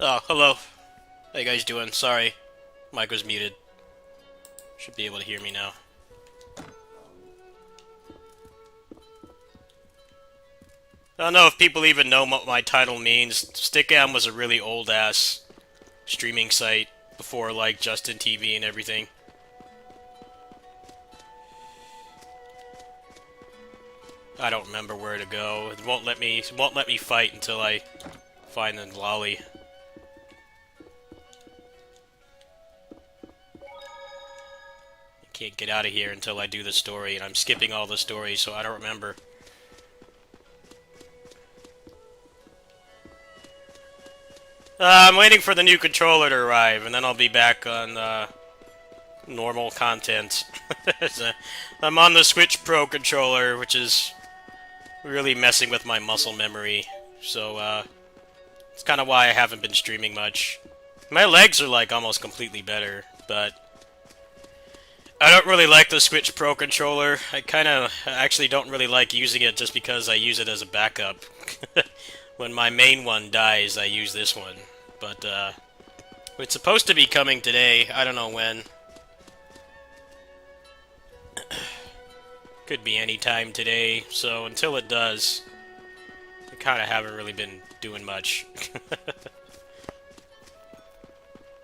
Oh, hello. How you guys doing? Sorry, mic was muted. Should be able to hear me now. I don't know if people even know what my title means. Stickam was a really old-ass streaming site before, like, Justin TV and everything. I don't remember where to go. It won't let me fight until I find the lolly. Can't get out of here until I do the story, and I'm skipping all the stories, so I don't remember. I'm waiting for the new controller to arrive, and then I'll be back on normal content. So, I'm on the Switch Pro controller, which is really messing with my muscle memory. So, it's kind of why I haven't been streaming much. My legs are, like, almost completely better, but I don't really like the Switch Pro controller. I kind of actually don't really like using it just because I use it as a backup. When my main one dies, I use this one. But, it's supposed to be coming today. I don't know when. Could be any time today, so until it does, I kind of haven't really been doing much.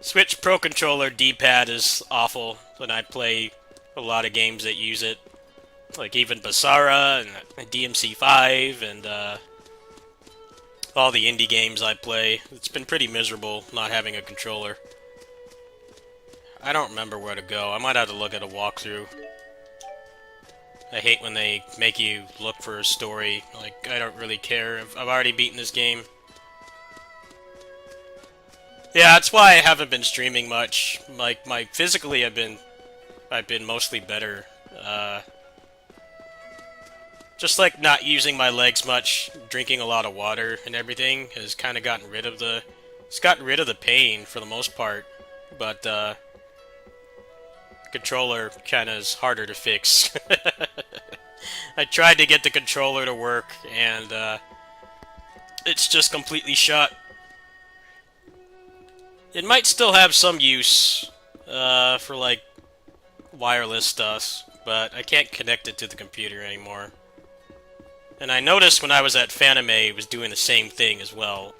Switch Pro Controller D-pad is awful when I play a lot of games that use it. Like even Basara and DMC5 and all the indie games I play. It's been pretty miserable not having a controller. I don't remember where to go. I might have to look at a walkthrough. I hate when they make you look for a story. Like, I don't really care. I've already beaten this game. Yeah, that's why I haven't been streaming much. Like, physically I've been mostly better. Just like not using my legs much, drinking a lot of water and everything has kind of gotten rid of the... It's gotten rid of the pain for the most part, but controller kind of is harder to fix. I tried to get the controller to work, and it's just completely shot. It might still have some use for like wireless stuff, but I can't connect it to the computer anymore. And I noticed when I was at Fanime, it was doing the same thing as well.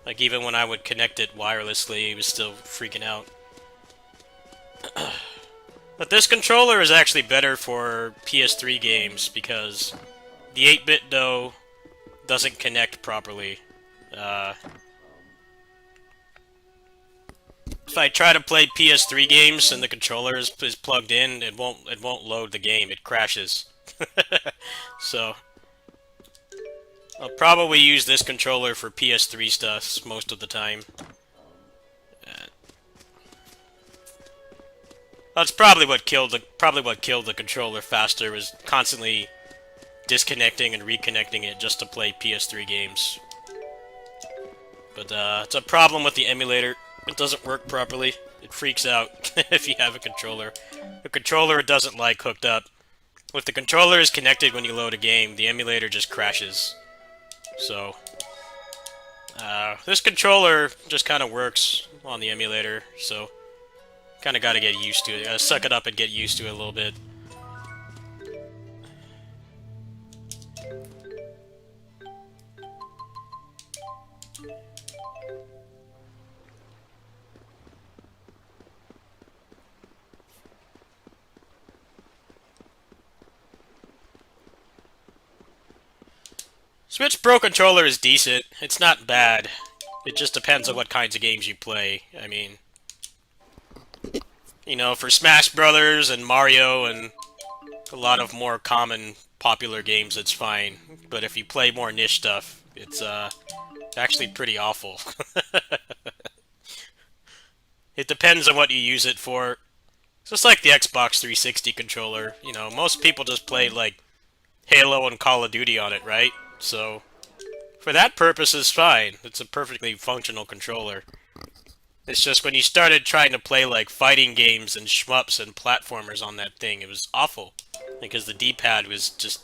Like, even when I would connect it wirelessly, it was still freaking out. But this controller is actually better for PS3 games, because the 8-bit though doesn't connect properly. If I try to play PS3 games and the controller is plugged in, it won't load the game. It crashes. So I'll probably use this controller for PS3 stuff most of the time. That's probably what killed the controller faster, was constantly disconnecting and reconnecting it just to play PS3 games. But it's a problem with the emulator. It doesn't work properly. It freaks out if you have a controller. The controller it doesn't like hooked up. If the controller is connected when you load a game, the emulator just crashes. So, this controller just kind of works on the emulator, so kind of got to get used to it. Gotta suck it up and get used to it a little bit. Switch Pro Controller is decent. It's not bad. It just depends on what kinds of games you play. I mean, you know, for Smash Brothers and Mario and a lot of more common, popular games, it's fine. But if you play more niche stuff, it's actually pretty awful. It depends on what you use it for. It's just like the Xbox 360 controller. You know, most people just play, like, Halo and Call of Duty on it, right? So, for that purpose, it's fine. It's a perfectly functional controller. It's just when you started trying to play, like, fighting games and shmups and platformers on that thing, it was awful. Because the D-pad was just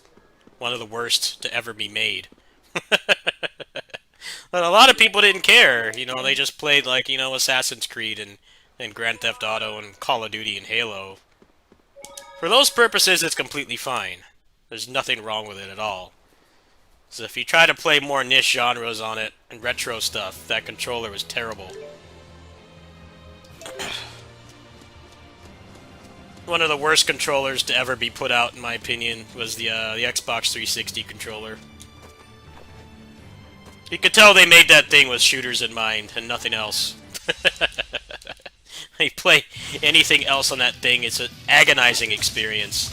one of the worst to ever be made. But a lot of people didn't care. You know, they just played, like, you know, Assassin's Creed and Grand Theft Auto and Call of Duty and Halo. For those purposes, it's completely fine. There's nothing wrong with it at all. So if you try to play more niche genres on it and retro stuff, that controller was terrible. One of the worst controllers to ever be put out, in my opinion, was the Xbox 360 controller. You could tell they made that thing with shooters in mind and nothing else. You play anything else on that thing, it's an agonizing experience.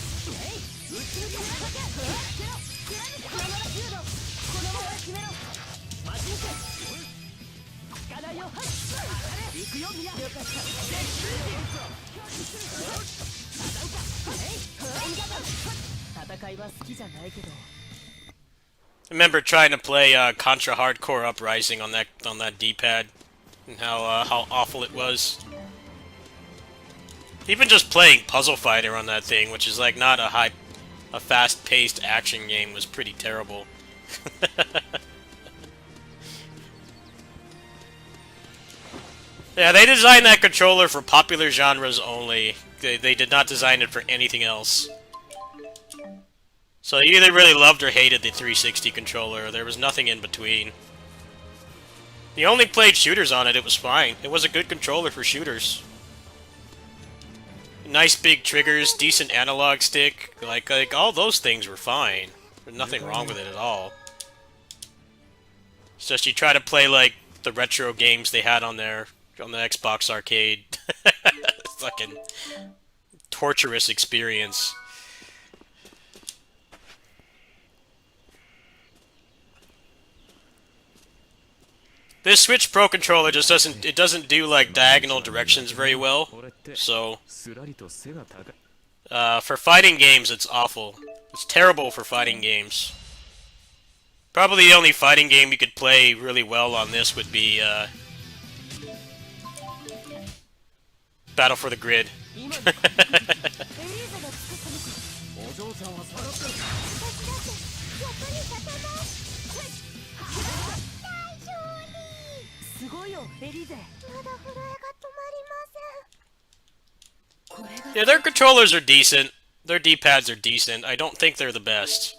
I remember trying to play Contra Hardcore Uprising on that D-pad, and how awful it was. Even just playing Puzzle Fighter on that thing, which is like not a fast-paced action game, was pretty terrible. Yeah, they designed that controller for popular genres only. They did not design it for anything else. So you either really loved or hated the 360 controller. There was nothing in between. You only played shooters on it, it was fine. It was a good controller for shooters. Nice big triggers, decent analog stick. Like all those things were fine. There's nothing wrong with it at all. It's just you try to play like the retro games they had on the Xbox arcade. Fucking torturous experience. This Switch Pro controller just doesn't do like diagonal directions very well. So for fighting games it's awful. It's terrible for fighting games. Probably the only fighting game you could play really well on this would be Battle for the Grid. Yeah, their controllers are decent. Their D-pads are decent. I don't think they're the best.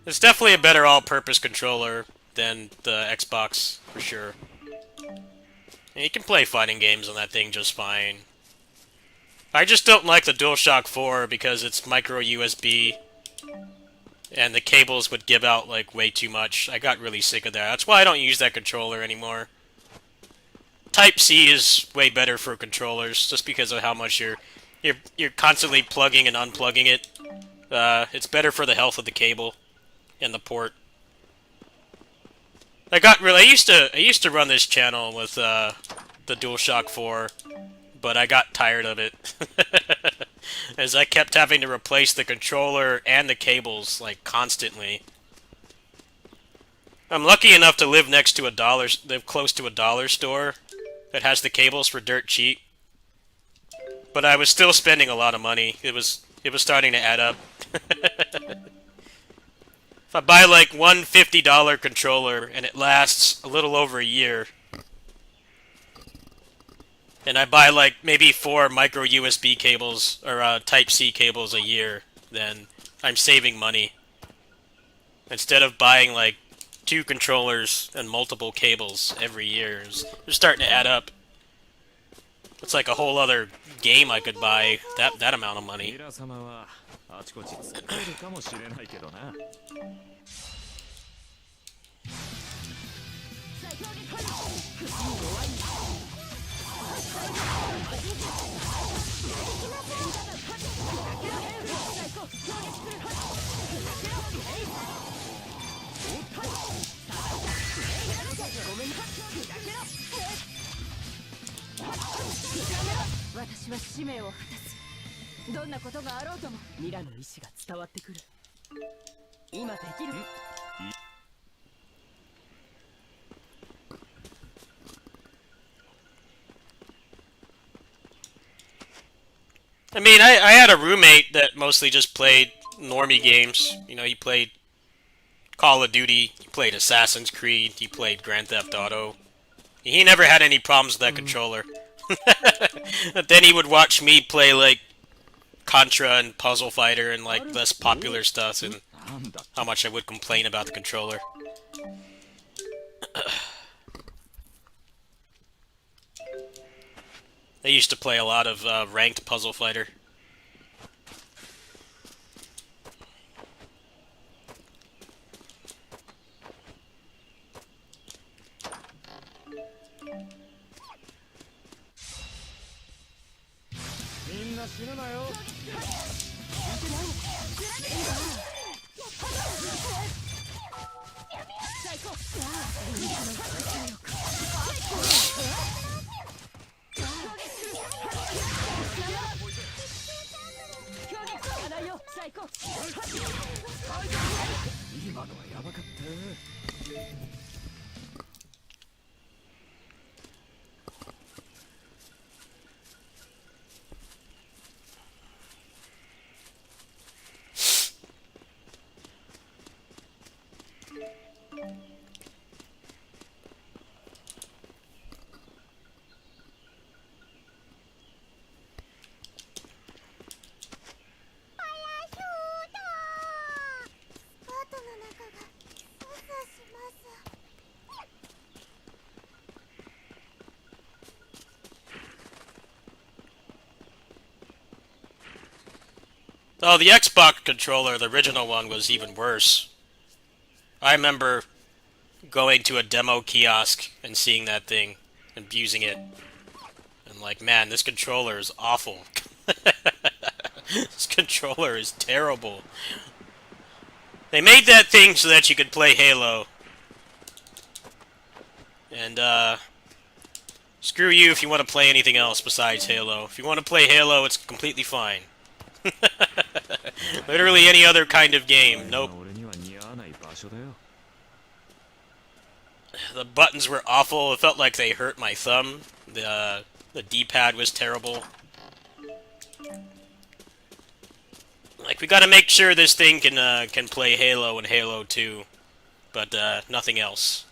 It's definitely a better all-purpose controller than the Xbox, for sure. And you can play fighting games on that thing just fine. I just don't like the DualShock 4 because it's micro USB, and the cables would give out like way too much. I got really sick of that. That's why I don't use that controller anymore. Type-C is way better for controllers, just because of how much you're constantly plugging and unplugging it. It's better for the health of the cable and the port. I used to run this channel with the DualShock 4, but I got tired of it. As I kept having to replace the controller and the cables, like, constantly. I'm lucky enough to live live close to a dollar store that has the cables for dirt cheap. But I was still spending a lot of money. It was starting to add up. If I buy like one $50 controller and it lasts a little over a year, and I buy like maybe 4 micro USB cables or Type-C cables a year, then I'm saving money. Instead of buying like 2 controllers and multiple cables every year, they're starting to add up. It's like a whole other game I could buy that amount of money. I mean, I had a roommate that mostly just played normie games. You know, he played Call of Duty, he played Assassin's Creed, he played Grand Theft Auto. He never had any problems with that controller. But then he would watch me play, like, Contra and Puzzle Fighter and, like, less popular stuff, and how much I would complain about the controller. I used to play a lot of ranked Puzzle Fighter. Oh, the Xbox controller, the original one, was even worse. I remember going to a demo kiosk and seeing that thing, abusing it. And like, man, this controller is awful. This controller is terrible. They made that thing so that you could play Halo. And, screw you if you want to play anything else besides Halo. If you want to play Halo, it's completely fine. Literally any other kind of game. Nope. The buttons were awful. It felt like they hurt my thumb. The D-pad was terrible. Like, we gotta make sure this thing can play Halo and Halo 2, but nothing else.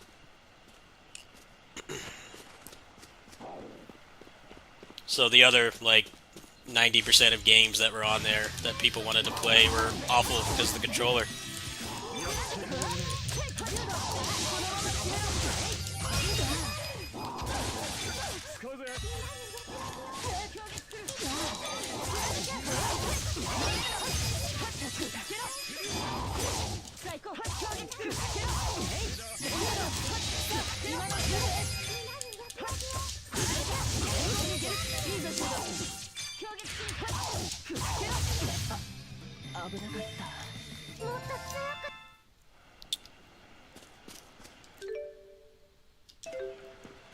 So the other, like, 90% of games that were on there that people wanted to play were awful because of the controller.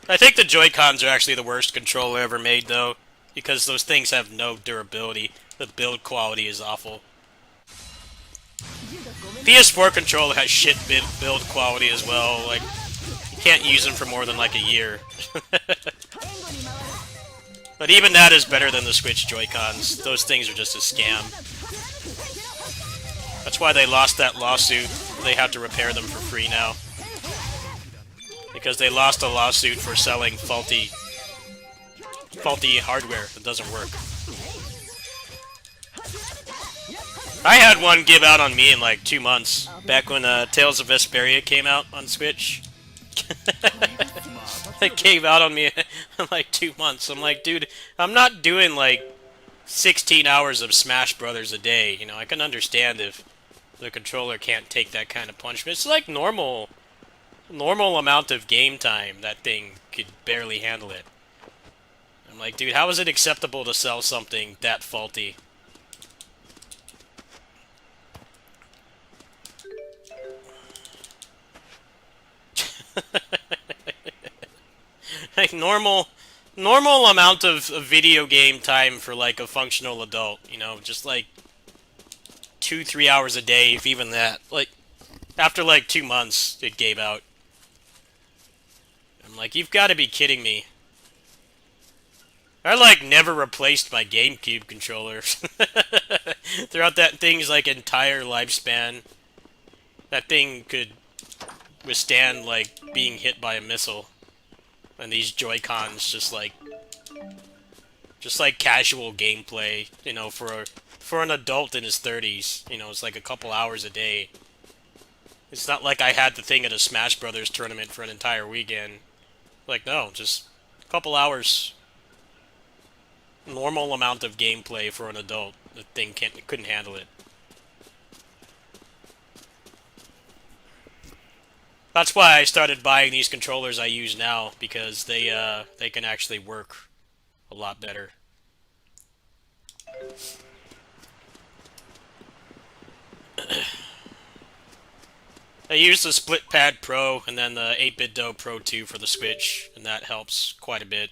I think the Joy-Cons are actually the worst controller ever made, though, because those things have no durability. The build quality is awful. PS4 controller has shit build quality as well. Like, you can't use them for more than like a year. But even that is better than the Switch Joy-Cons. Those things are just a scam. That's why they lost that lawsuit. They have to repair them for free now. Because they lost a lawsuit for selling faulty hardware that doesn't work. I had one give out on me in like 2 months, back when Tales of Vesperia came out on Switch. It gave out on me in like 2 months. I'm like, dude, I'm not doing like 16 hours of Smash Brothers a day. You know, I can understand if the controller can't take that kind of punishment. It's like normal amount of game time. That thing could barely handle it. I'm like, dude, how is it acceptable to sell something that faulty? Like, normal amount of video game time for, like, a functional adult, you know, just, like, 2-3 hours a day, if even that. Like, after, like, 2 months, it gave out. I'm like, you've got to be kidding me. I, like, never replaced my GameCube controller. Throughout that thing's, like, entire lifespan. That thing could withstand, like, being hit by a missile. And these Joy-Cons just like casual gameplay, you know, for an adult in his 30s, you know, it's like a couple hours a day. It's not like I had the thing at a Smash Brothers tournament for an entire weekend. Like, no, just a couple hours. Normal amount of gameplay for an adult. The thing couldn't handle it. That's why I started buying these controllers I use now, because they can actually work a lot better. I use the Split Pad Pro and then the 8-Bit Do Pro 2 for the Switch, and that helps quite a bit.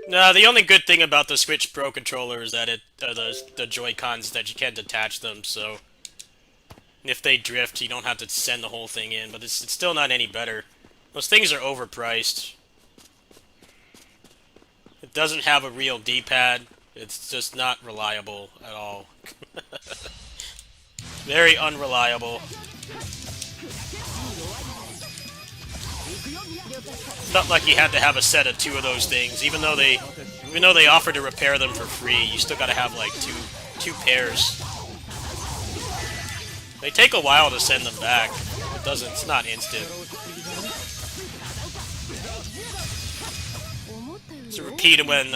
No, the only good thing about the Switch Pro controller is that the Joy-Cons that you can't detach them, so if they drift, you don't have to send the whole thing in, but it's still not any better. Those things are overpriced. It doesn't have a real D-pad. It's just not reliable at all. Very unreliable. Felt like you had to have a set of 2 of those things, even though they offer to repair them for free. You still gotta have like two pairs. They take a while to send them back. It doesn't. It's not instant. It's a repeat of when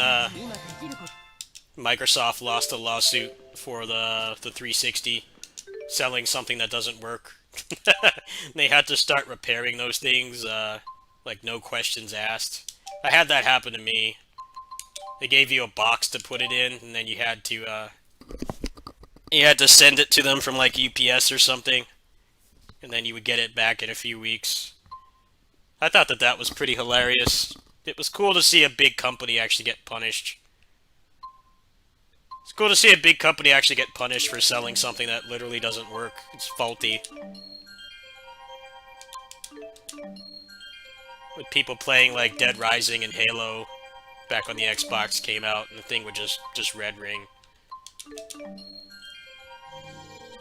Microsoft lost a lawsuit for the 360, selling something that doesn't work. They had to start repairing those things, like no questions asked. I had that happen to me. They gave you a box to put it in, and then you had to send it to them from like UPS or something, and then you would get it back in a few weeks. I thought that was pretty hilarious. It was cool to see a big company actually get punished. It's cool to see a big company actually get punished for selling something that literally doesn't work. It's faulty. With people playing like Dead Rising and Halo back when the Xbox came out, and the thing would just red ring.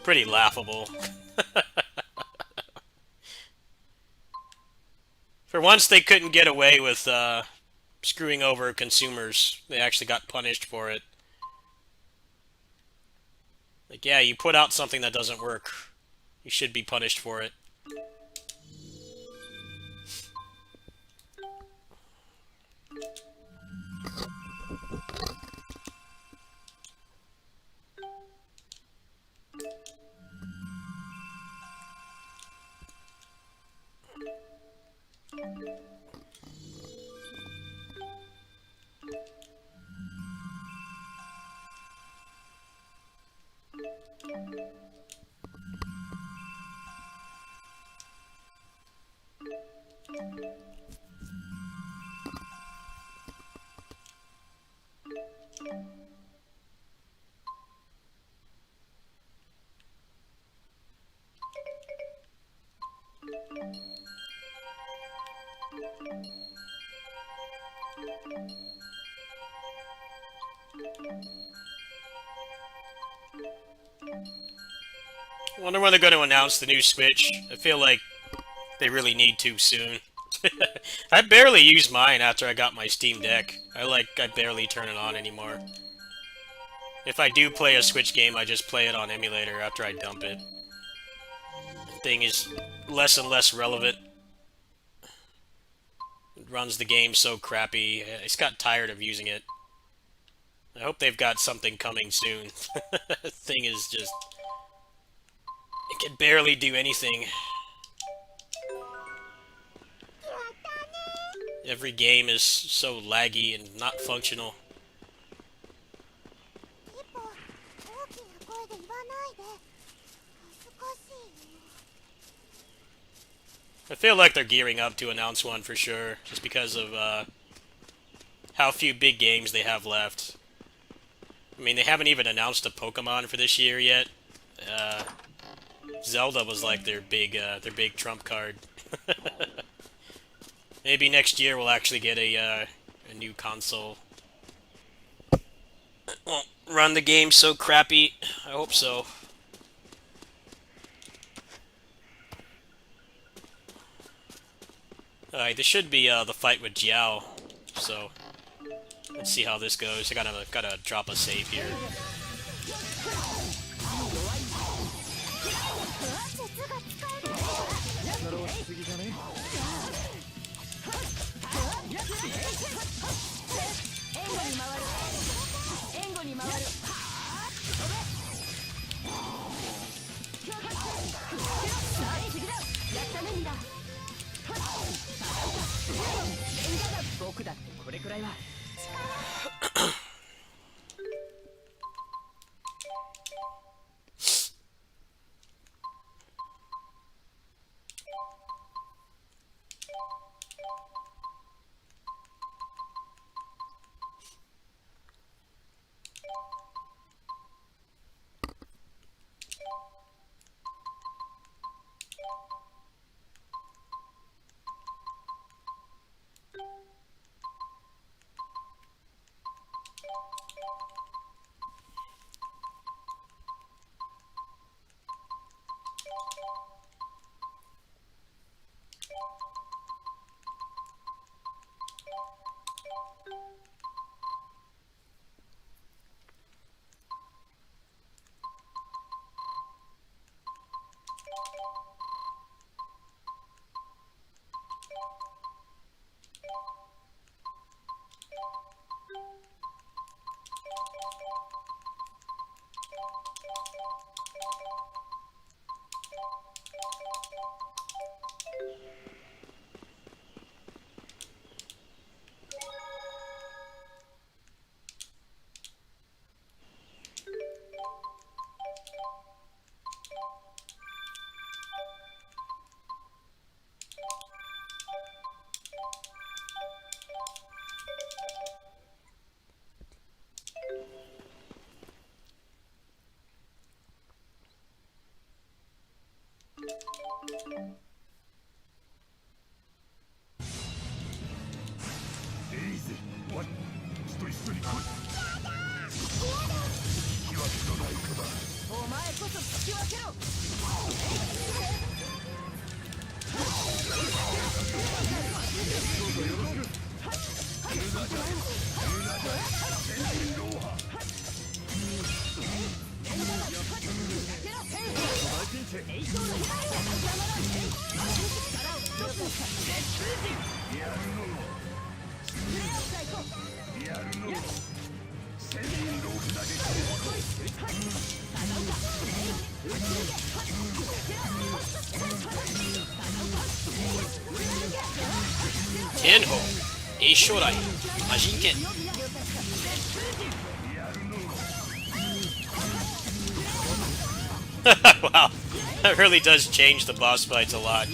Pretty laughable. For once, they couldn't get away with screwing over consumers. They actually got punished for it. Like, yeah, you put out something that doesn't work. You should be punished for it. I wonder when they're going to announce the new Switch. I feel like they really need to soon. I barely use mine after I got my Steam Deck. I barely turn it on anymore. If I do play a Switch game, I just play it on emulator after I dump it. The thing is less and less relevant. It runs the game so crappy. I just got tired of using it. I hope they've got something coming soon. The thing is just... it can barely do anything. Every game is so laggy and not functional. I feel like they're gearing up to announce one for sure, just because of how few big games they have left. I mean, they haven't even announced a Pokemon for this year yet. Zelda was like their big trump card. Maybe next year we'll actually get a new console. It won't run the game so crappy. I hope so. Alright, this should be the fight with Jiao. So let's see how this goes. I gotta drop a save here. Tenho, Eishorai, Majinken. Wow, that really does change the boss fights a lot.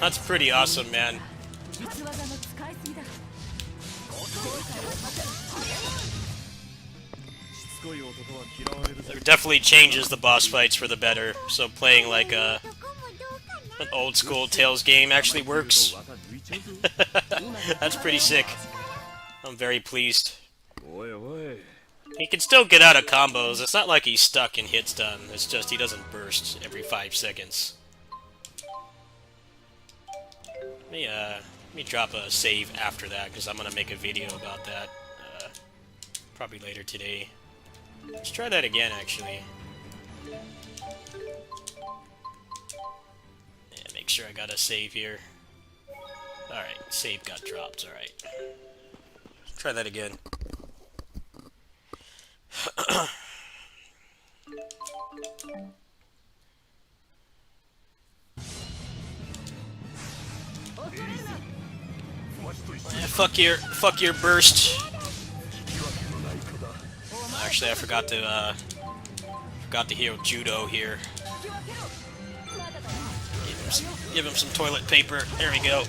That's pretty awesome, man. It definitely changes the boss fights for the better, so playing like an old school Tales game actually works. That's pretty sick. I'm very pleased. He can still get out of combos. It's not like he's stuck in hit stun. It's just he doesn't burst every 5 seconds. Let me drop a save after that, because I'm going to make a video about that probably later today. Let's try that again, actually. Yeah, make sure I got a save here. Alright, save got dropped, alright. Try that again. Yeah, fuck your burst. Actually, I forgot to heal Judo here. Give him some toilet paper. There we go.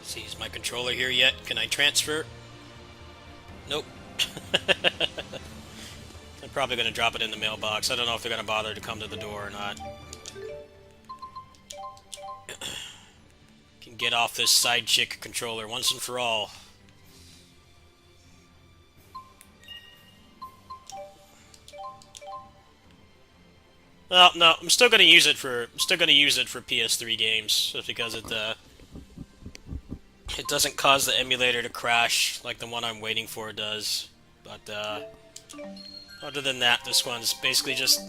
See, is my controller here yet? Can I transfer? Nope. I'm probably going to drop it in the mailbox. I don't know if they're going to bother to come to the door or not. Can get off this side chick controller once and for all. Well, no, I'm still going to use it for PS3 games, just because it doesn't cause the emulator to crash like the one I'm waiting for does. But other than that, this one's basically just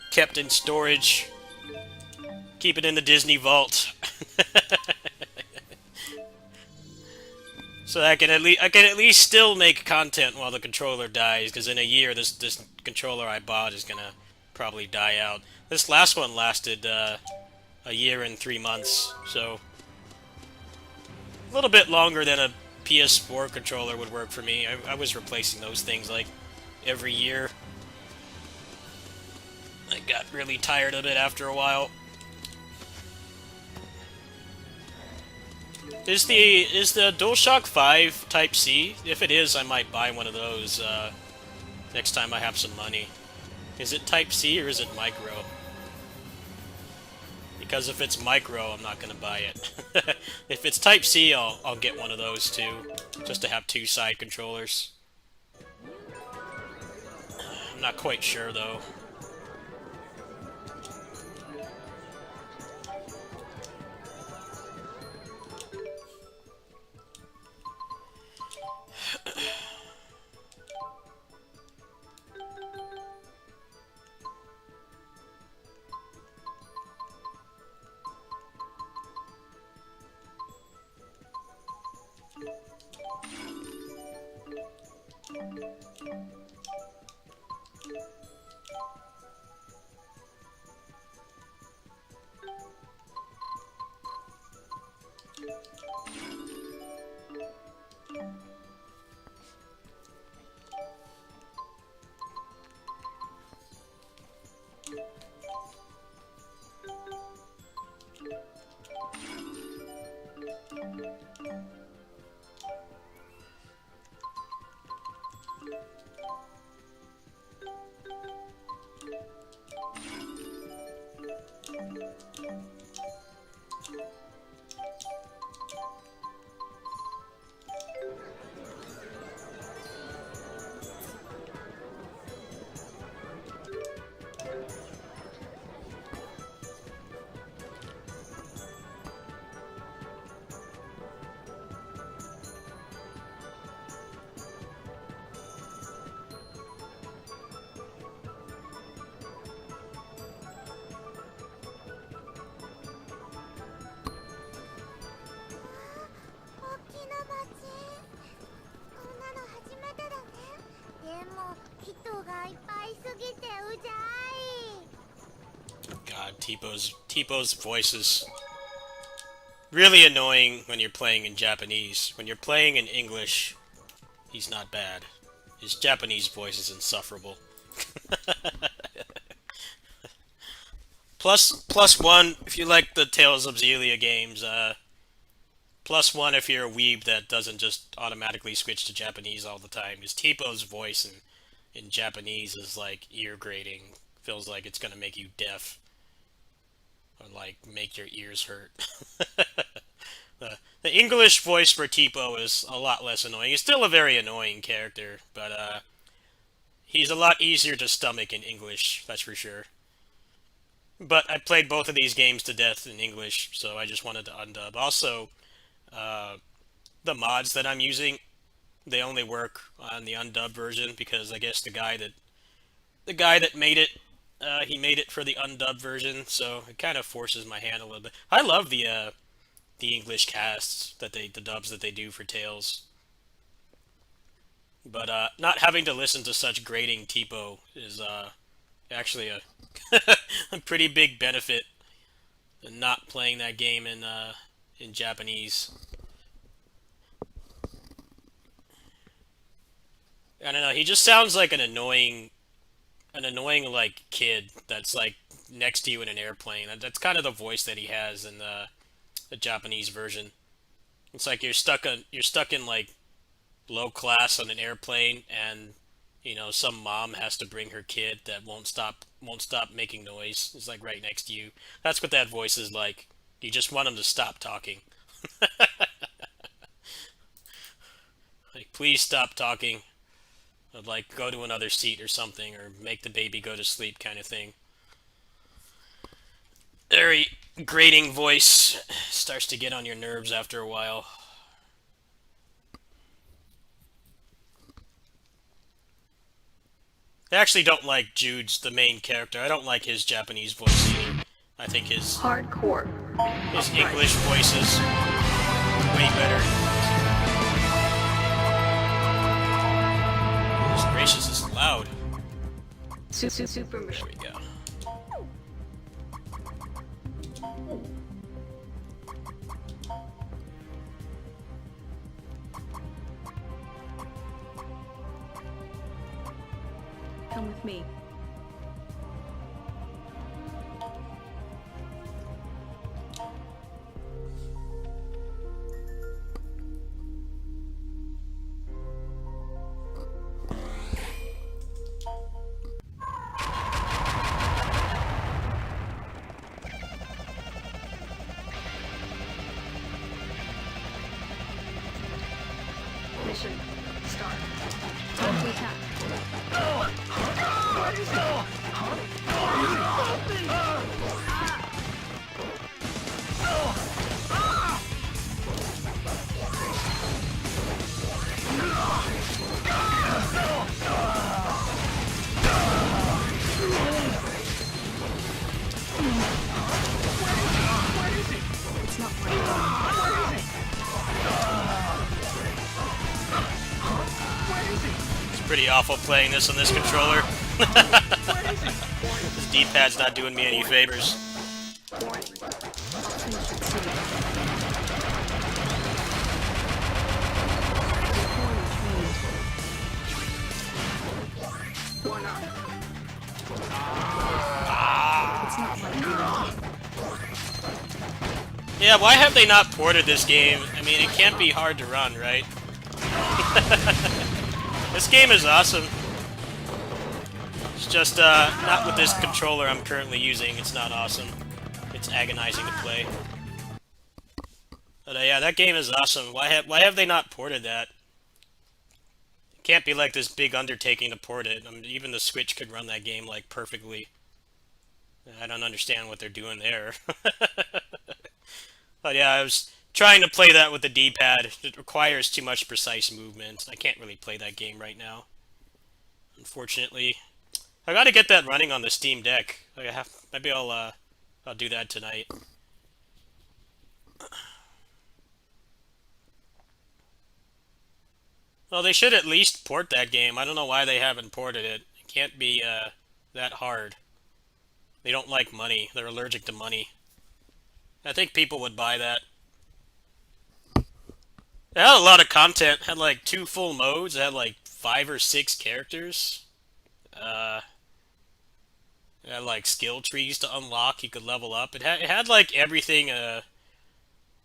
kept in storage. Keep it in the Disney vault. So I can at least still make content while the controller dies, because in a year this controller I bought is gonna probably die out. This last one lasted a year and 3 months, so a little bit longer than a PS4 controller would work for me. I was replacing those things like every year. I got really tired of it after a while. Is the DualShock 5 Type-C? If it is, I might buy one of those next time I have some money. Is it Type-C or is it Micro? Because if it's Micro, I'm not going to buy it. If it's Type-C, I'll get one of those too, just to have 2 side controllers. I'm not quite sure though. God, T-Bo's voice is really annoying when you're playing in Japanese. When you're playing in English, he's not bad. His Japanese voice is insufferable. plus one if you like the Tales of Xillia games. Plus one if you're a weeb that doesn't just automatically switch to Japanese all the time. Because T-Bo's voice in Japanese is like ear grating. Feels like it's gonna make you deaf. Or like make your ears hurt. The English voice for Tipo is a lot less annoying. He's still a very annoying character, but he's a lot easier to stomach in English, that's for sure. But I played both of these games to death in English, so I just wanted to undub. Also, uh, the mods that I'm using, they only work on the undubbed version because I guess the guy that made it, he made it for the undubbed version, so it kind of forces my hand a little bit. I love the English casts the dubs that they do for Tales. But not having to listen to such grating TPO is actually a pretty big benefit in not playing that game in Japanese. I don't know. He just sounds like an annoying like kid that's like next to you in an airplane. That's kind of the voice that he has in the Japanese version. It's like you're stuck in like low class on an airplane, and some mom has to bring her kid that won't stop making noise. It's like right next to you. That's what that voice is like. You just want him to stop talking. Like, please stop talking. Or like go to another seat or something, or make the baby go to sleep, kind of thing. Very grating voice starts to get on your nerves after a while. I actually don't like Jude's the main character. I don't like his Japanese voice either. I think Hardcore. his English voice is way better. Goodness gracious, this is loud. Super There machine. we go. Come with me. Mission start. Time to attack. It's not right. pretty awful playing this on this controller. This D-pad's not doing me any favors. Yeah, why have they not ported this game? I mean, it can't be hard to run, right? This game is awesome. It's just, not with this controller I'm currently using. It's not awesome. It's agonizing to play. But, yeah, that game is awesome. Why have they not ported that? It can't be like this big undertaking to port it. I mean, even the Switch could run that game, like, perfectly. I don't understand what they're doing there. But yeah, I was trying to play that with the D-pad. It requires too much precise movement. I can't really play that game right now, unfortunately. I gotta get that running on the Steam Deck. Maybe I'll do that tonight. Well, they should at least port that game. I don't know why they haven't ported it. It can't be that hard. They don't like money. They're allergic to money. I think people would buy that. It had a lot of content. It had like 2 full modes. It had like 5 or 6 characters. It had like skill trees to unlock. You could level up. It had like everything a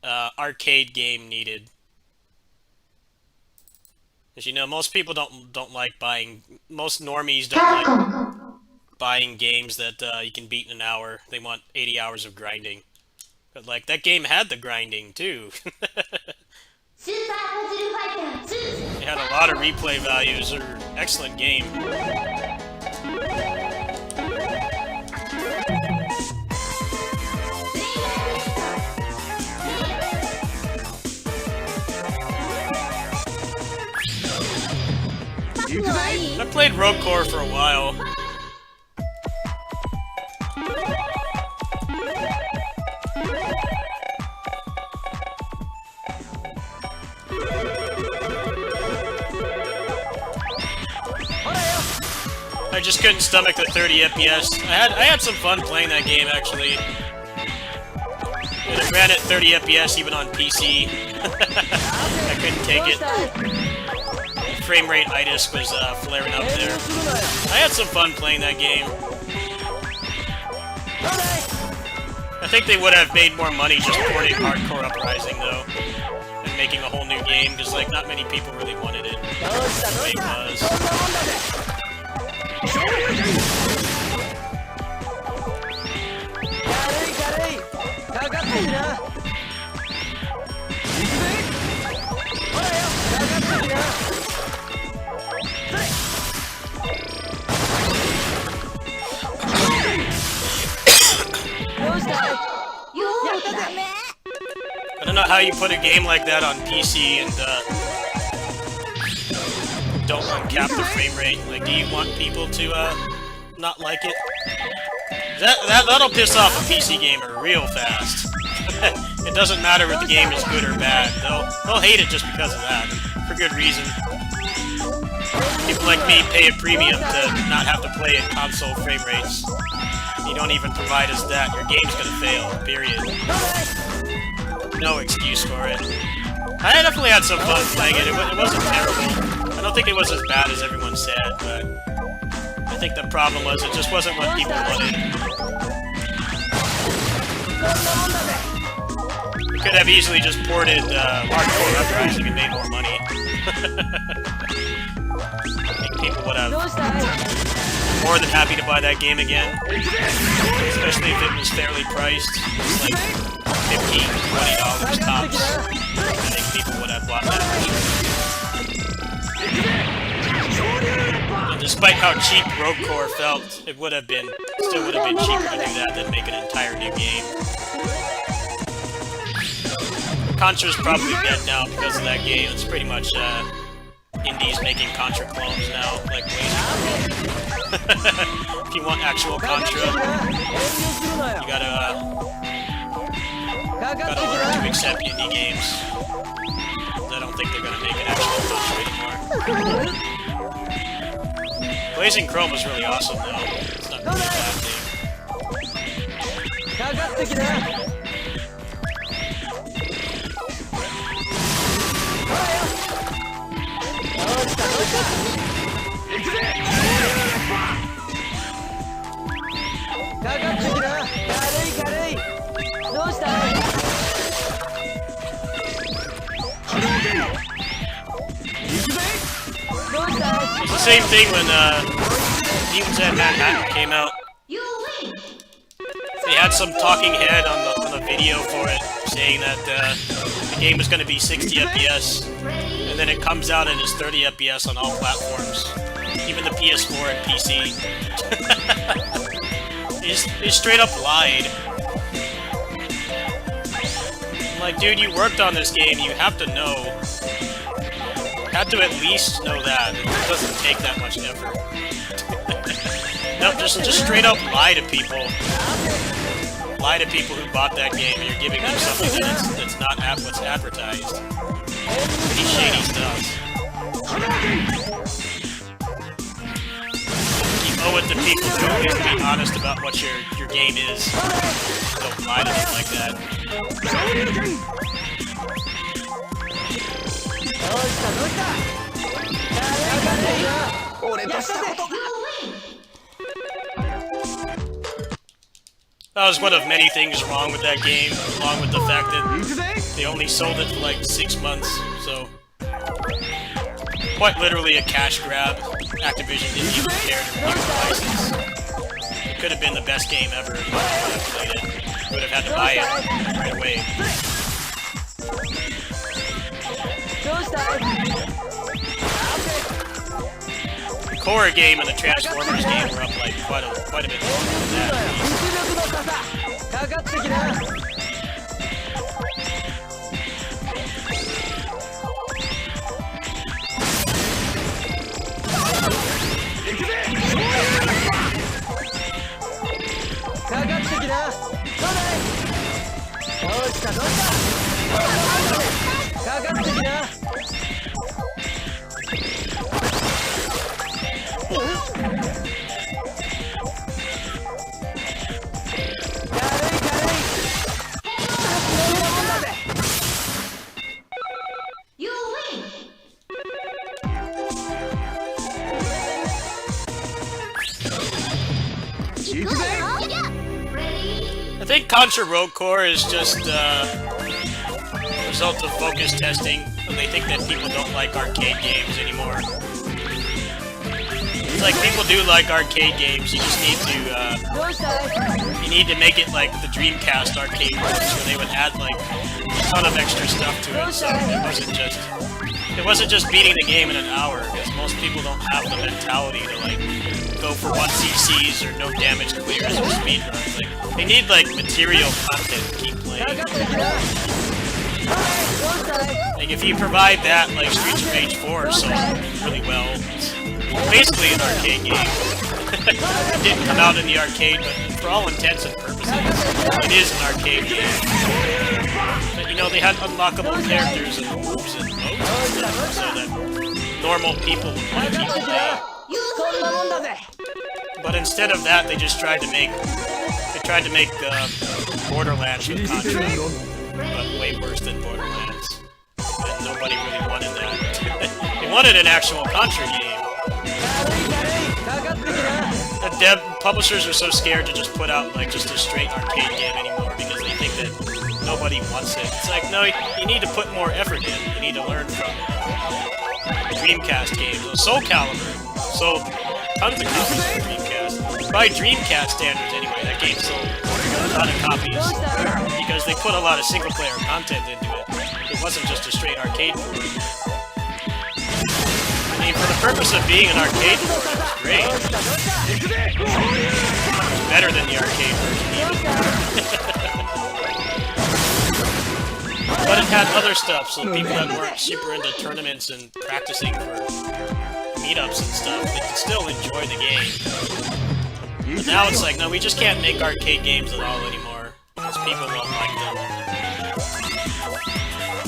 arcade game needed. As you know, most people don't like buying. Most normies don't like buying games that you can beat in an hour. They want 80 hours of grinding. But, like, that game had the grinding, too. It had a lot of replay values. Or excellent game. I played Rogue Core for a while. I just couldn't stomach the 30 FPS. I had some fun playing that game, actually. And it ran at 30 FPS even on PC. I couldn't take it. Frame rate itis was flaring up there. I had some fun playing that game. I think they would have made more money just porting Hardcore Uprising, though. And making a whole new game, because, like, not many people really wanted it. The way it was. I don't know how you put a game like that on PC and don't uncap the frame rate. Like, do you want people to not like it? That'll piss off a PC gamer real fast. It doesn't matter if the game is good or bad. They'll hate it just because of that, for good reason. People like me pay a premium to not have to play at console frame rates. You don't even provide us that, your game's gonna fail, period. No excuse for it. I definitely had some fun playing it. It wasn't terrible. I don't think it was as bad as everyone said, but I think the problem was it just wasn't what people wanted. We could have easily just ported Hardcore Uprising and made more money. I think people would have more than happy to buy that game again, especially if it was fairly priced. It's like $15, $20 tops. I think people would have bought that. And despite how cheap Rogue Core felt, it still would have been cheaper to do that than make an entire new game. Contra's probably dead now because of that game. It's pretty much indies making Contra clones now, like Blazing. If you want actual Contra, you gotta learn to accept indie games. I don't think they're gonna make an actual Contra anymore. Blazing Chrome was really awesome, though. It's not really a bad thing. かかってきな。行くぜ。かかってきな。軽い。どうした？ It's the same thing when Demons at Manhattan came out. They had some talking head on the video for it, saying that the game was going to be 60 FPS, and then it comes out and it's 30 FPS on all platforms, even the PS4 and PC. They straight up lied. I'm like, dude, you worked on this game, you have to know. Had to at least know that. It doesn't take that much effort. No, just straight up lie to people. Lie to people who bought that game and you're giving them something that's not what's advertised. Pretty shady stuff. You owe it to people to at least be honest about what your game is. Don't lie to them like that. That was one of many things wrong with that game, along with the fact that they only sold it for like 6 months, so quite literally a cash grab. Activision didn't even care to renew the license. It could have been the best game ever if you would have played it. You would have had to buy it right away. The Korra game and the Transformers game were up like quite a bit longer than that. I think Contra Rogue Core is just a result of focus testing, and they think that people don't like arcade games anymore. It's like, people do like arcade games, you just need to make it like the Dreamcast arcade games, where they would add like a ton of extra stuff to it, so it wasn't just beating the game in an hour, because most people don't have the mentality to like go for 1CCs or no damage clears or speedruns. Like, they need like material content to keep playing. Like, if you provide that, like Streets of Rage 4 sold really well. It's basically an arcade game. It didn't come out in the arcade, but for all intents and purposes, it is an arcade game. But, you know, they had unlockable characters and moves and modes and stuff, so that normal people would want to keep playing. But instead of that, they just tried to make Borderlands with Contra, but way worse than Borderlands. And nobody really wanted that. They wanted an actual Contra game. The publishers are so scared to just put out like just a straight arcade game anymore because they think that nobody wants it. It's like, no, you need to put more effort in. You need to learn from Dreamcast games. Soul Calibur sold tons of copies for Dreamcast. By Dreamcast standards anyway, that game sold a lot of copies because they put a lot of single-player content into it. It wasn't just a straight arcade port. I mean, for the purpose of being an arcade port, it was great. It was better than the arcade version even. But it had other stuff, so people that weren't super into tournaments and practicing for meetups and stuff, they could still enjoy the game. But now it's like, no, we just can't make arcade games at all anymore, because people won't like them.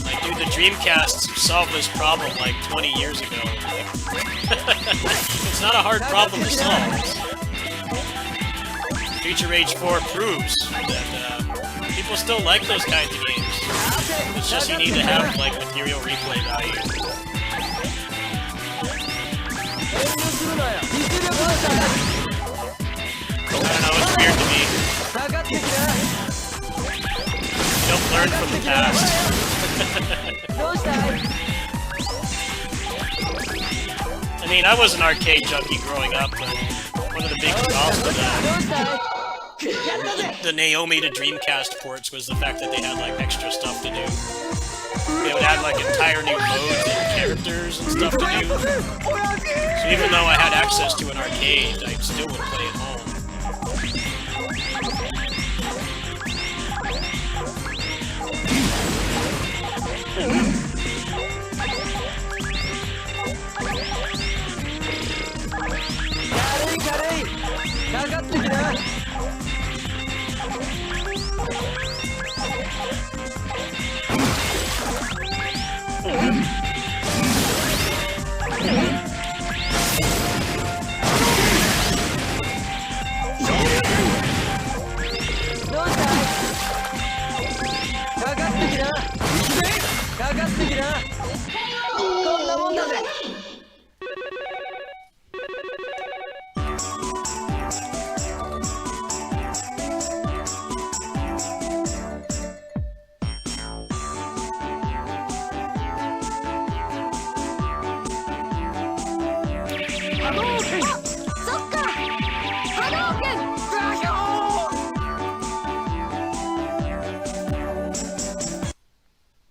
Like, dude, the Dreamcast solved this problem like 20 years ago. It's not a hard problem to solve. Future Age 4 proves that people still like those kinds of games. It's just you need to have like material replay value. I don't know, it's weird to me. You don't learn from the past. I mean, I was an arcade junkie growing up, but one of the big draws to the Naomi to Dreamcast ports was the fact that they had like extra stuff to do. They would add like entire new modes and characters and stuff to do. So even though I had access to an arcade, I still would play at home.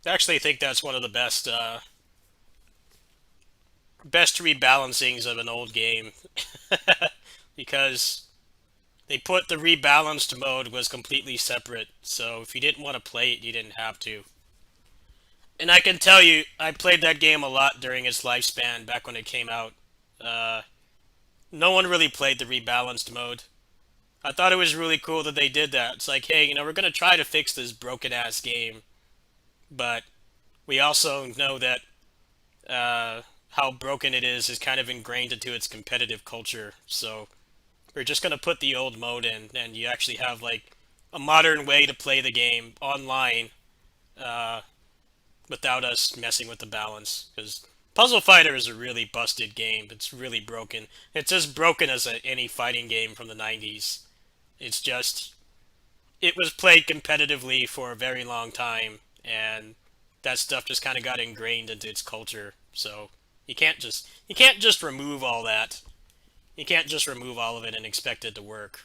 I actually think that's one of the best rebalancings of an old game. Because they put the rebalanced mode was completely separate, so if you didn't want to play it, you didn't have to. And I can tell you, I played that game a lot during its lifespan, back when it came out. No one really played the rebalanced mode. I thought it was really cool that they did that. It's like, hey, you know, we're going to try to fix this broken-ass game, but we also know that how broken it is kind of ingrained into its competitive culture, so we're just going to put the old mode in, and you actually have, like, a modern way to play the game online without us messing with the balance, because Puzzle Fighter is a really busted game. It's really broken. It's as broken as any fighting game from the 90s. It's just, it was played competitively for a very long time, and that stuff just kind of got ingrained into its culture. So you can't just remove all that. You can't just remove all of it and expect it to work,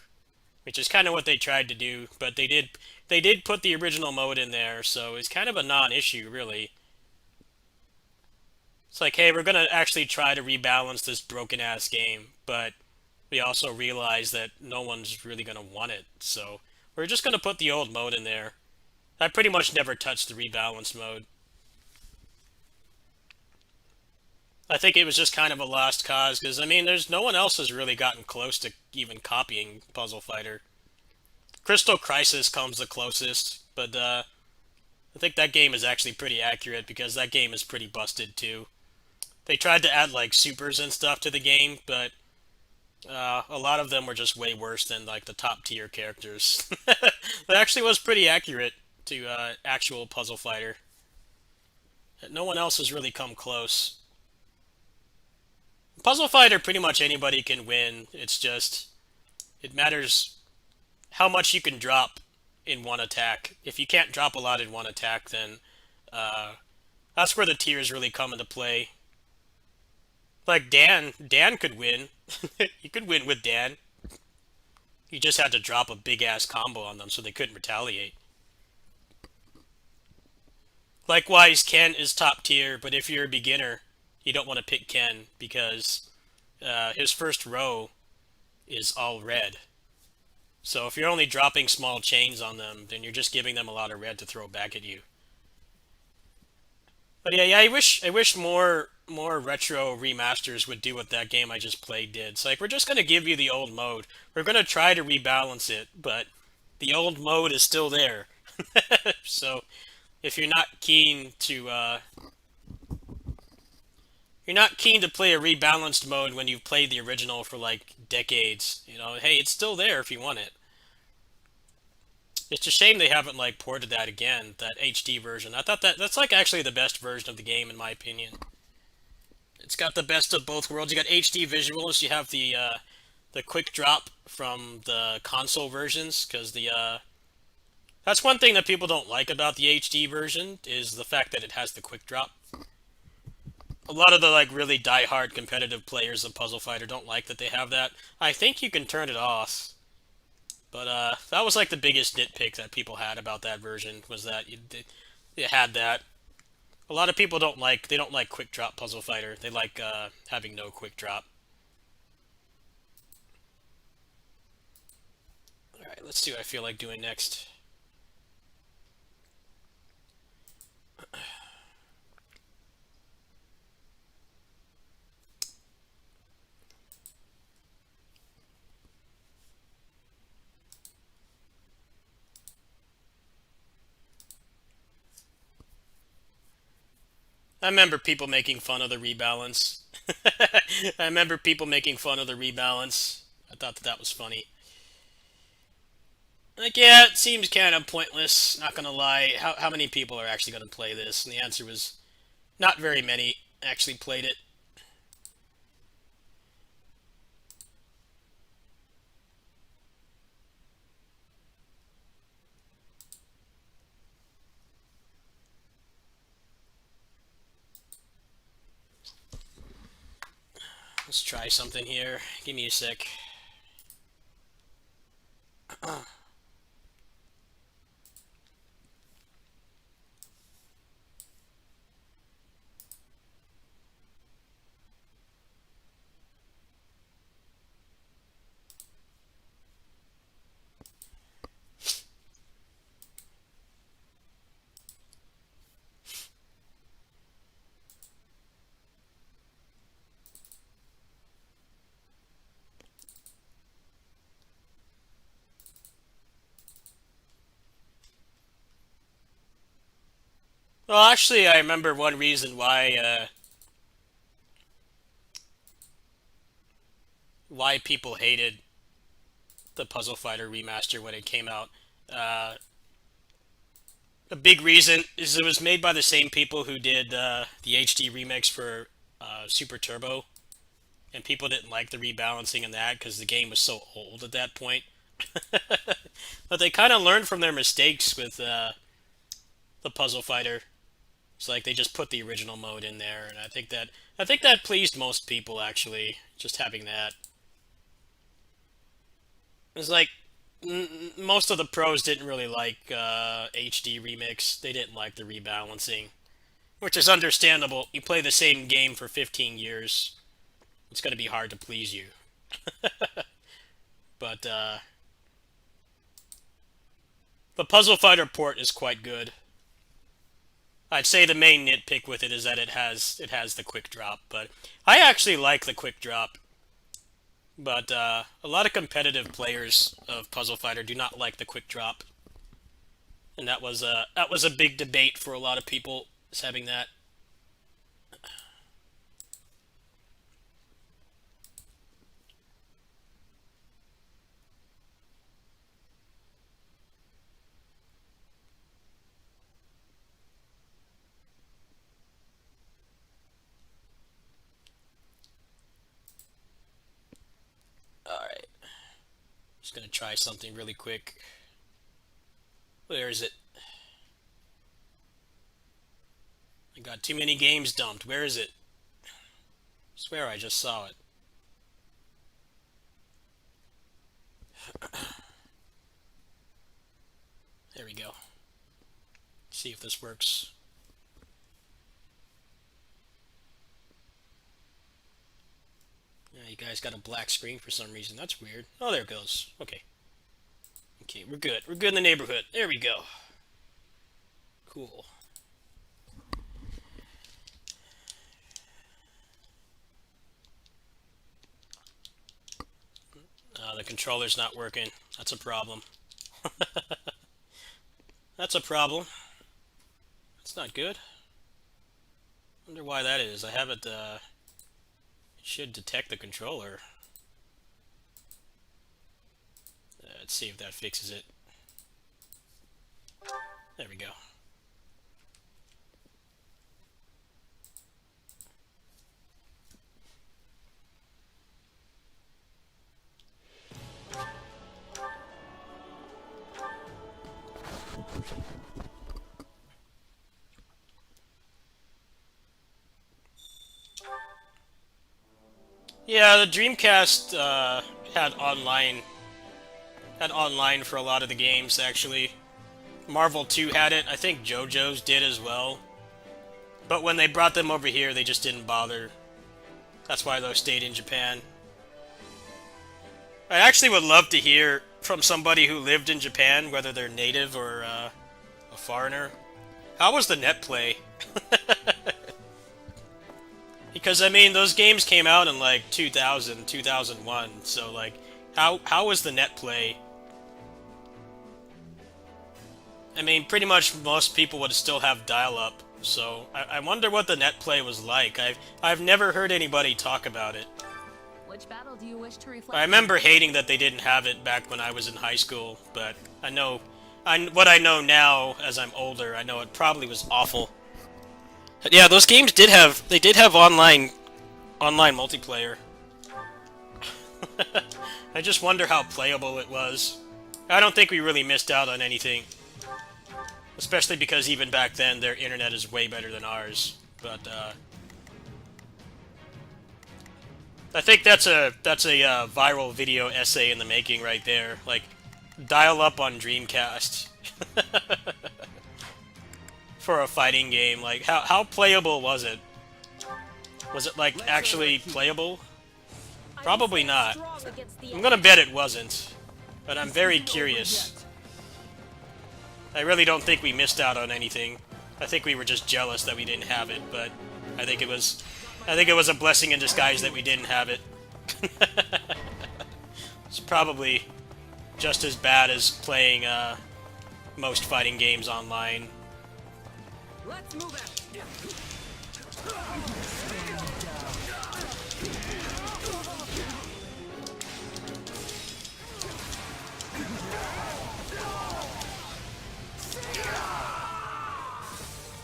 which is kind of what they tried to do. But they did put the original mode in there, so it's kind of a non-issue, really. It's like, hey, we're gonna actually try to rebalance this broken-ass game, but we also realize that no one's really gonna want it, so we're just gonna put the old mode in there. I pretty much never touched the rebalanced mode. I think it was just kind of a lost cause, because, I mean, there's no one else has really gotten close to even copying Puzzle Fighter. Crystal Crisis comes the closest, but I think that game is actually pretty accurate, because that game is pretty busted, too. They tried to add, like, supers and stuff to the game, but a lot of them were just way worse than, like, the top-tier characters. That actually was pretty accurate to actual Puzzle Fighter. No one else has really come close. Puzzle Fighter, pretty much anybody can win. It's just, it matters how much you can drop in one attack. If you can't drop a lot in one attack, then that's where the tiers really come into play. Like Dan could win. You could win with Dan. You just had to drop a big-ass combo on them so they couldn't retaliate. Likewise, Ken is top tier, but if you're a beginner, you don't want to pick Ken, because his first row is all red. So if you're only dropping small chains on them, then you're just giving them a lot of red to throw back at you. But yeah, I wish more retro remasters would do what that game I just played did. It's like, we're just going to give you the old mode. We're going to try to rebalance it, but the old mode is still there. So if you're not keen to play a rebalanced mode when you've played the original for like decades, hey, it's still there if you want it. It's a shame they haven't like ported that again, that HD version. I thought that's like actually the best version of the game in my opinion. It's got the best of both worlds. You got HD visuals. You have the quick drop from the console versions because the that's one thing that people don't like about the HD version is the fact that it has the quick drop. A lot of the like really die-hard competitive players of Puzzle Fighter don't like that they have that. I think you can turn it off, but that was like the biggest nitpick that people had about that version was that it had that. A lot of people don't like quick drop Puzzle Fighter. They like having no quick drop. All right, let's see what I feel like doing next. I remember people making fun of the rebalance. I remember people making fun of the rebalance. I thought that was funny. Like, yeah, it seems kind of pointless, not gonna lie. How many people are actually gonna play this? And the answer was not very many actually played it. Let's try something here. Give me a sec. Well, actually, I remember one reason why people hated the Puzzle Fighter remaster when it came out. Uh, a big reason is it was made by the same people who did the HD remix for Super Turbo, and people didn't like the rebalancing in that because the game was so old at that point. But they kind of learned from their mistakes with the Puzzle Fighter. It's like they just put the original mode in there, and I think that pleased most people actually, just having that. It's like most of the pros didn't really like HD remix. They didn't like the rebalancing, which is understandable. You play the same game for 15 years, it's going to be hard to please you. But the Puzzle Fighter port is quite good. I'd say the main nitpick with it is that it has the quick drop, but I actually like the quick drop. But a lot of competitive players of Puzzle Fighter do not like the quick drop, and that was a big debate for a lot of people. Is having that. All right, just gonna try something really quick. Where is it? I got too many games dumped. Where is it? I swear I just saw it. There we go. See if this works. Yeah, you guys got a black screen for some reason. That's weird. Oh, there it goes. Okay. Okay, we're good. We're good in the neighborhood. There we go. Cool. The controller's not working. That's a problem. That's a problem. That's not good. Wonder why that is. I have it, it should detect the controller. Let's see if that fixes it. There we go. Yeah, the Dreamcast had online for a lot of the games actually. Marvel 2 had it. I think JoJo's did as well. But when they brought them over here, they just didn't bother. That's why those stayed in Japan. I actually would love to hear from somebody who lived in Japan, whether they're native or a foreigner. How was the net play? Because, I mean, those games came out in, like, 2000, 2001, so, like, how was the net play? I mean, pretty much most people would still have dial-up, so I wonder what the net play was like. I've never heard anybody talk about it. Which battle do you wish to reflect? I remember hating that they didn't have it back when I was in high school, but what I know now, as I'm older, I know it probably was awful. Yeah, those games did have online multiplayer. I just wonder how playable it was. I don't think we really missed out on anything. Especially because even back then, their internet is way better than ours. But, I think that's a viral video essay in the making right there. Like, dial up on Dreamcast. For a fighting game, like, how playable was it? Was it, like, actually playable? Probably not. I'm gonna bet it wasn't. But I'm very curious. I really don't think we missed out on anything. I think we were just jealous that we didn't have it, but I think it was a blessing in disguise that we didn't have it. It's probably just as bad as playing most fighting games online. Let's move it.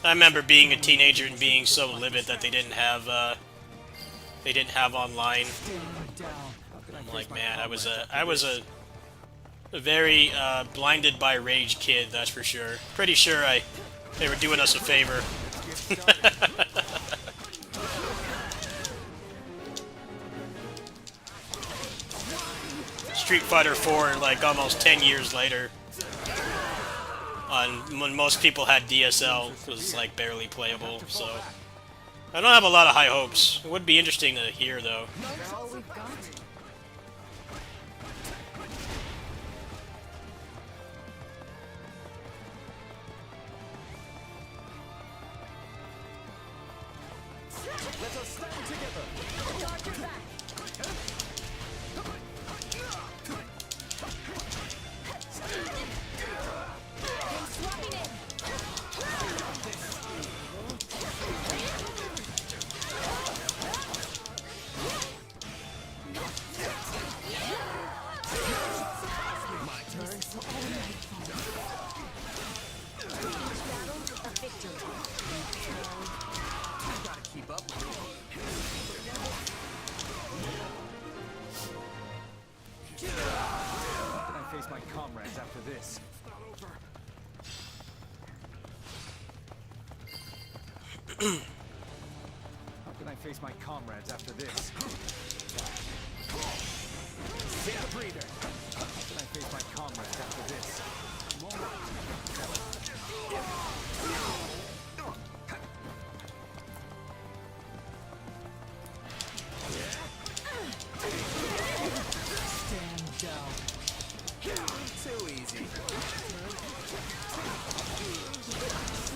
I remember being a teenager and being so livid that they didn't have online. I'm like, man, I was a very blinded by rage kid, that's for sure. Pretty sure they were doing us a favor. Street Fighter 4, like, almost 10 years later. When most people had DSL, it was, like, barely playable, so... I don't have a lot of high hopes. It would be interesting to hear, though. That's all we've got. Let us stand together. Guard your back. I'm swapping in. My turn. A victory. Gotta keep up with it. How can I face my comrades after this? How can I face my comrades after this? Take a breather. How can I face my comrades after this? Stand down. Too easy.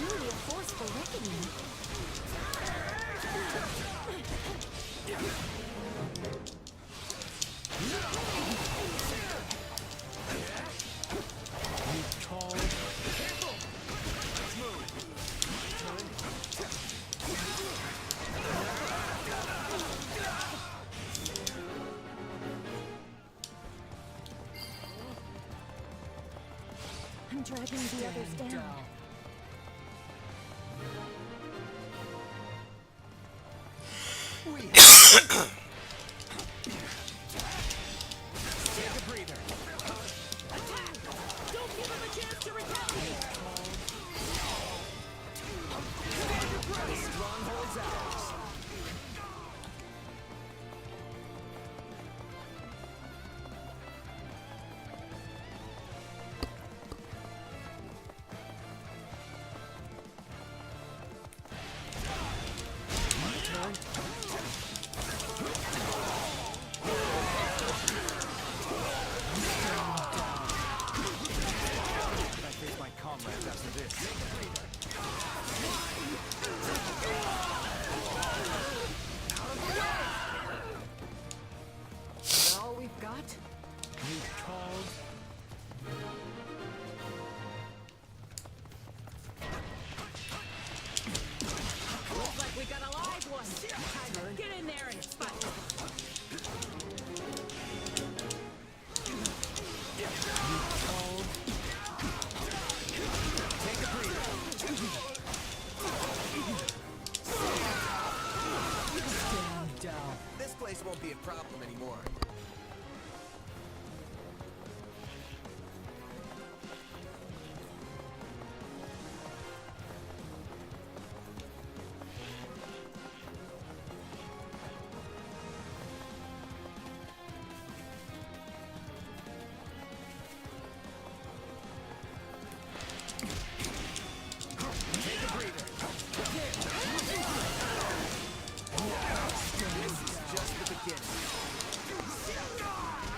Really a force for reckoning. dragging the others down. Is that all we've got? Looks like we got a live one. Get in there and fight. This place won't be a problem anymore.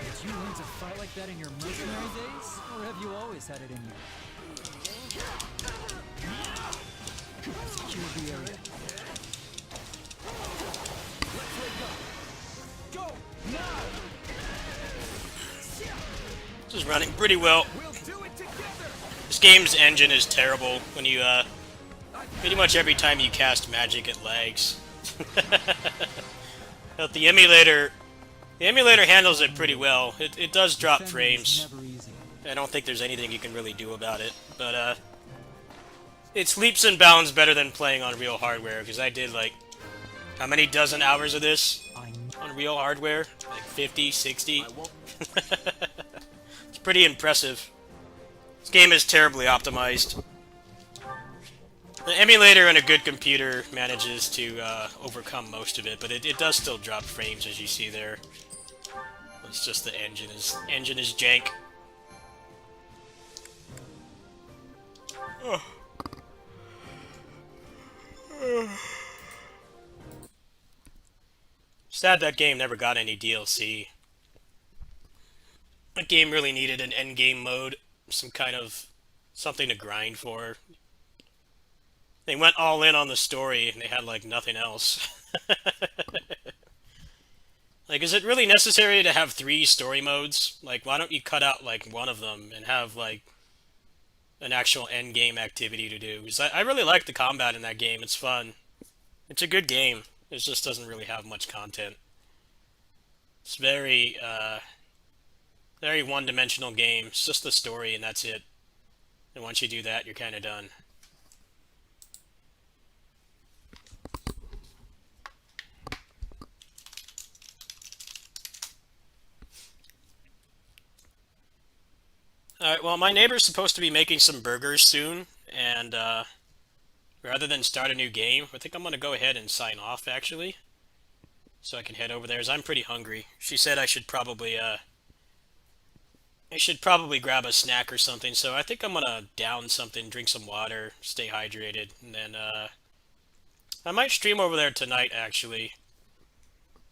Did you learn to fight like that in your mercenary days? Or have you always had it in you? Secure the area. This is running pretty well. This game's engine is terrible. When you, pretty much every time you cast magic, it lags. But the emulator handles it pretty well. It does drop Defending is frames. never easy. I don't think there's anything you can really do about it. But, it's leaps and bounds better than playing on real hardware, because I did, like, how many dozen hours of this I on real hardware? Like 50, 60? It's pretty impressive. This game is terribly optimized. The emulator and a good computer manages to overcome most of it, but it does still drop frames, as you see there. It's just the engine is jank. Oh. Sad that game never got any DLC. That game really needed an endgame mode, some kind of something to grind for. They went all in on the story and they had like nothing else. Like, is it really necessary to have 3 story modes? Like, why don't you cut out like one of them and have like an actual end game activity to do? Because I really like the combat in that game. It's fun. It's a good game. It just doesn't really have much content. It's very very one-dimensional game. It's just the story and that's it. And once you do that, you're kind of done. Alright, well, my neighbor's supposed to be making some burgers soon, and rather than start a new game, I think I'm gonna go ahead and sign off, actually. So I can head over there, as I'm pretty hungry. She said I should probably grab a snack or something, so I think I'm gonna down something, drink some water, stay hydrated, and then, I might stream over there tonight, actually.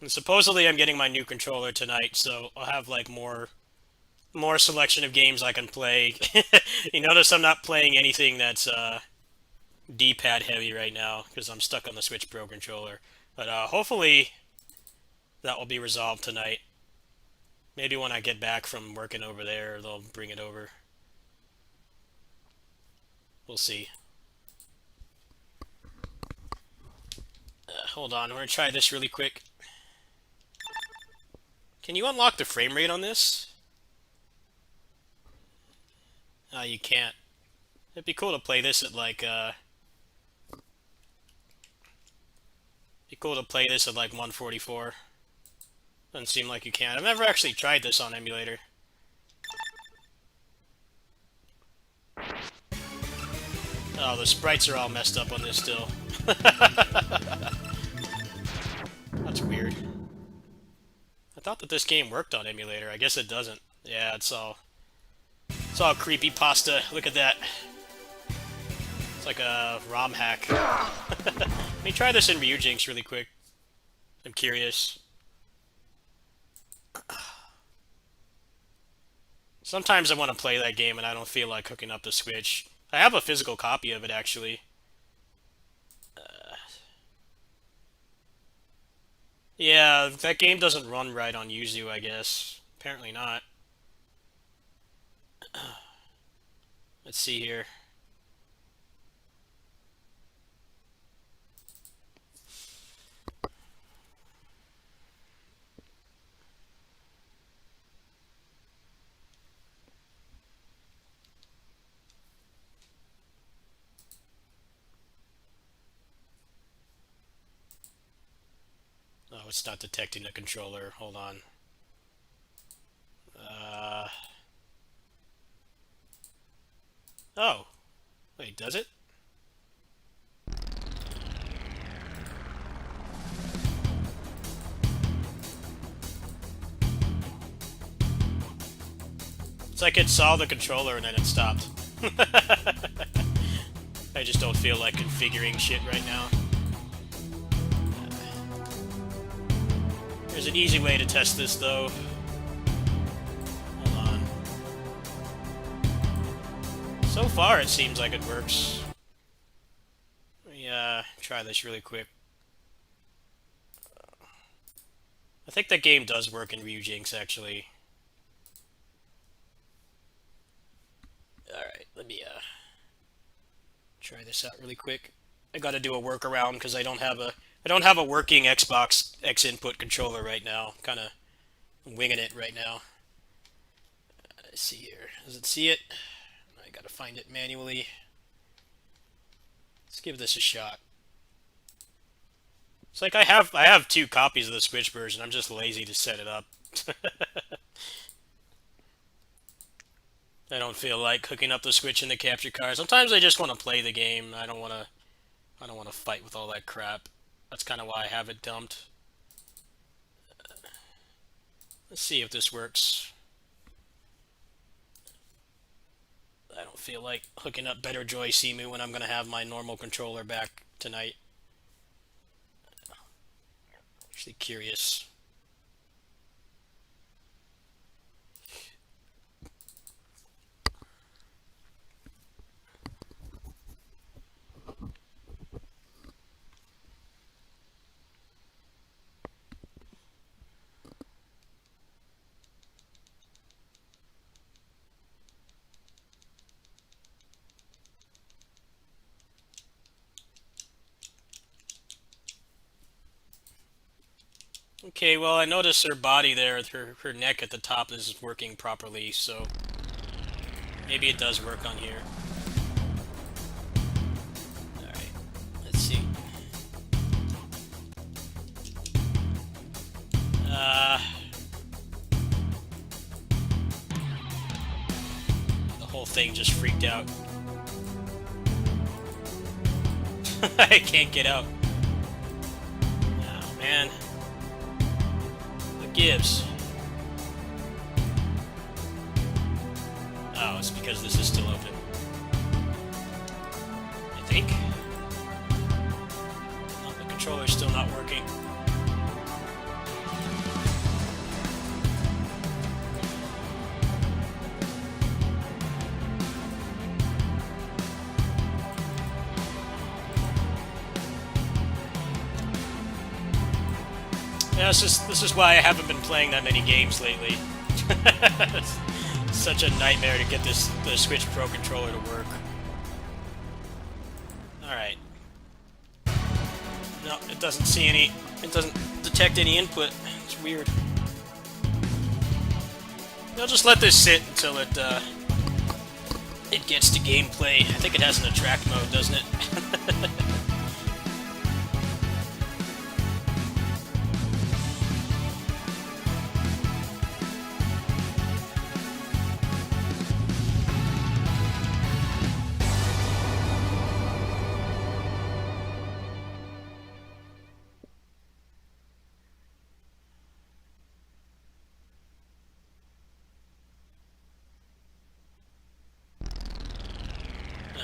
And supposedly I'm getting my new controller tonight, so I'll have, like, more selection of games I can play. You notice I'm not playing anything that's D-pad heavy right now because I'm stuck on the Switch Pro controller. But hopefully that will be resolved tonight. Maybe when I get back from working over there, they'll bring it over. We'll see. Hold on, we're gonna try this really quick. Can you unlock the frame rate on this? You can't. It'd be cool to play this at like, be cool to play this at like 144. Doesn't seem like you can. I've never actually tried this on emulator. Oh, the sprites are all messed up on this still. That's weird. I thought that this game worked on emulator. I guess it doesn't. Yeah, it's all creepy pasta. Look at that. It's like a ROM hack. Let me try this in Ryujinx really quick. I'm curious. Sometimes I want to play that game and I don't feel like hooking up the Switch. I have a physical copy of it, actually. Yeah, that game doesn't run right on Yuzu, I guess. Apparently not. Let's see here. Oh, it's not detecting the controller. Hold on. Oh. Wait, does it? It's like it saw the controller and then it stopped. I just don't feel like configuring shit right now. There's an easy way to test this, though. Hold on. So far, it seems like it works. Let me try this really quick. I think that game does work in Ryujinx, actually. Alright, let me try this out really quick. I gotta do a workaround because I don't have a working Xbox X input controller right now. Kinda winging it right now. Let's see here. Does it see it? I gotta find it manually. Let's give this a shot. It's like I have 2 copies of the Switch version. I'm just lazy to set it up. I don't feel like hooking up the Switch and the capture card. Sometimes I just want to play the game. I don't want to fight with all that crap. That's kind of why I have it dumped. Let's see if this works. I don't feel like hooking up Better Joy Simu when I'm going to have my normal controller back tonight. Actually curious. Okay, well, I noticed her body there, her neck at the top is working properly, so maybe it does work on here. Alright, let's see. The whole thing just freaked out. I can't get out. Oh, man. Gives. Oh, it's because this is still open. I think. Oh, the controller's still not working. Yeah, this is why I haven't been playing that many games lately. It's such a nightmare to get the Switch Pro controller to work. Alright. No, it doesn't see any... It doesn't detect any input. It's weird. I'll just let this sit until it it gets to gameplay. I think it has an attract mode, doesn't it?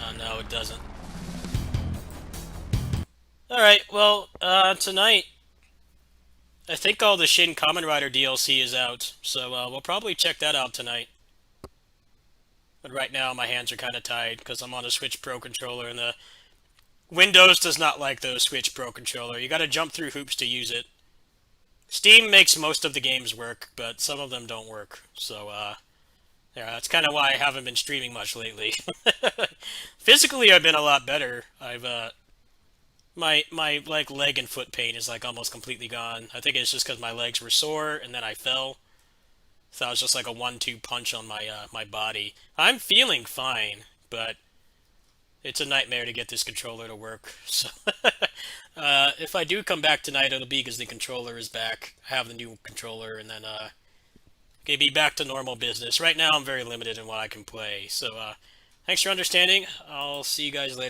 Oh, no, it doesn't. Alright, well, tonight, I think all the Shin Kamen Rider DLC is out, so we'll probably check that out tonight. But right now, my hands are kind of tied, because I'm on a Switch Pro controller, and the Windows does not like the Switch Pro controller. You gotta jump through hoops to use it. Steam makes most of the games work, but some of them don't work, so, yeah, that's kind of why I haven't been streaming much lately. Physically, I've been a lot better. My like leg and foot pain is like almost completely gone. I think it's just because my legs were sore and then I fell. So that was just like a 1-2 punch on my body. I'm feeling fine, but it's a nightmare to get this controller to work. So if I do come back tonight, it'll be because the controller is back. I have the new controller, and then okay, be back to normal business. Right now, I'm very limited in what I can play. So thanks for understanding. I'll see you guys later.